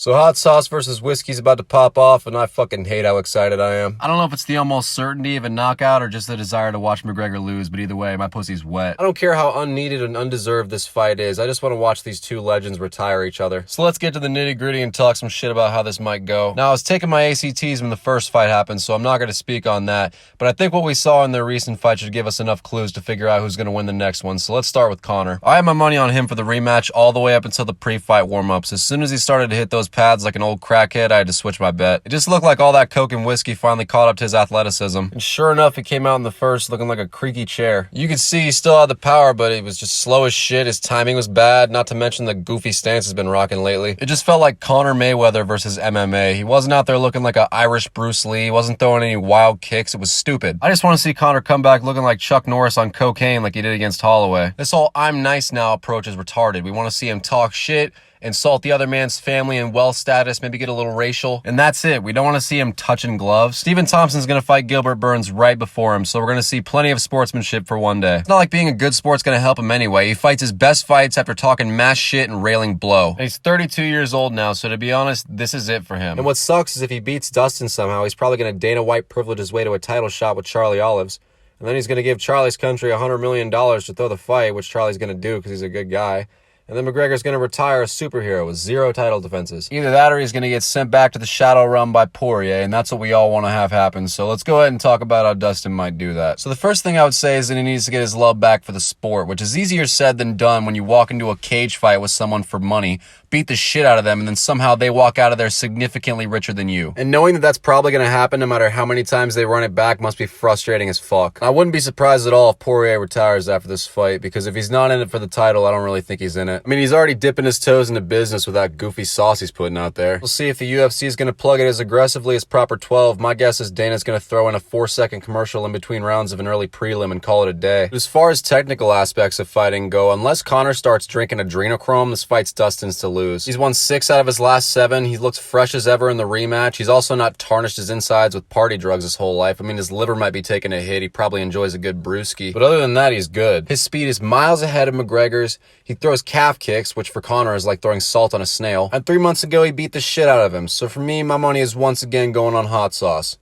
So hot sauce versus whiskey's about to pop off, and I fucking hate how excited I am. I don't know if it's the almost certainty of a knockout or just the desire to watch McGregor lose, but either way, my pussy's wet. I don't care how unneeded and undeserved this fight is. I just want to watch these two legends retire each other. So let's get to the nitty gritty and talk some shit about how this might go. Now, I was taking my ACTs when the first fight happened, so I'm not going to speak on that, but I think what we saw in their recent fight should give us enough clues to figure out who's going to win the next one. So let's start with Conor. I had my money on him for the rematch all the way up until the pre-fight warm-ups. As soon as he started to hit those pads like an old crackhead, I had to switch my bet. It just looked like all that coke and whiskey finally caught up to his athleticism. And sure enough, he came out in the first looking like a creaky chair. You could see he still had the power, but it was just slow as shit. His timing was bad, not to mention the goofy stance he's been rocking lately. It just felt like Conor Mayweather versus MMA. He wasn't out there looking like a Irish Bruce Lee. He wasn't throwing any wild kicks. It was stupid. I just want to see Conor come back looking like Chuck Norris on cocaine like he did against Holloway. This whole I'm nice now approach is retarded. We want to see him talk shit, insult the other man's family and wealth status, maybe get a little racial, and that's it. We don't want to see him touching gloves. Stephen Thompson's going to fight Gilbert Burns right before him, so we're going to see plenty of sportsmanship for one day. It's not like being a good sport's going to help him anyway. He fights his best fights after talking mass shit and railing blow. And he's 32 years old now, so to be honest, this is it for him. And what sucks is if he beats Dustin somehow, he's probably going to Dana White privilege his way to a title shot with Charlie Olives. And then he's going to give Charlie's country $100 million to throw the fight, which Charlie's going to do because he's a good guy. And then McGregor's going to retire a superhero with 0 title defenses. Either that or he's going to get sent back to the shadow realm by Poirier, and that's what we all want to have happen. So let's go ahead and talk about how Dustin might do that. So the first thing I would say is that he needs to get his love back for the sport, which is easier said than done when you walk into a cage fight with someone for money, beat the shit out of them, and then somehow they walk out of there significantly richer than you. And knowing that that's probably going to happen no matter how many times they run it back must be frustrating as fuck. I wouldn't be surprised at all if Poirier retires after this fight, because if he's not in it for the title, I don't really think he's in it. I mean, he's already dipping his toes into business with that goofy sauce he's putting out there. We'll see if the UFC is going to plug it as aggressively as Proper 12. My guess is Dana's going to throw in a 4-second commercial in between rounds of an early prelim and call it a day. But as far as technical aspects of fighting go, unless Conor starts drinking adrenochrome, this fight's Dustin's to lose. He's won 6 out of his last 7. He looks fresh as ever in the rematch. He's also not tarnished his insides with party drugs his whole life. I mean, his liver might be taking a hit. He probably enjoys a good brewski. But other than that, he's good. His speed is miles ahead of McGregor's. He throws calf kicks, which for Conor is like throwing salt on a snail. And 3 months ago, he beat the shit out of him. So for me, my money is once again going on hot sauce.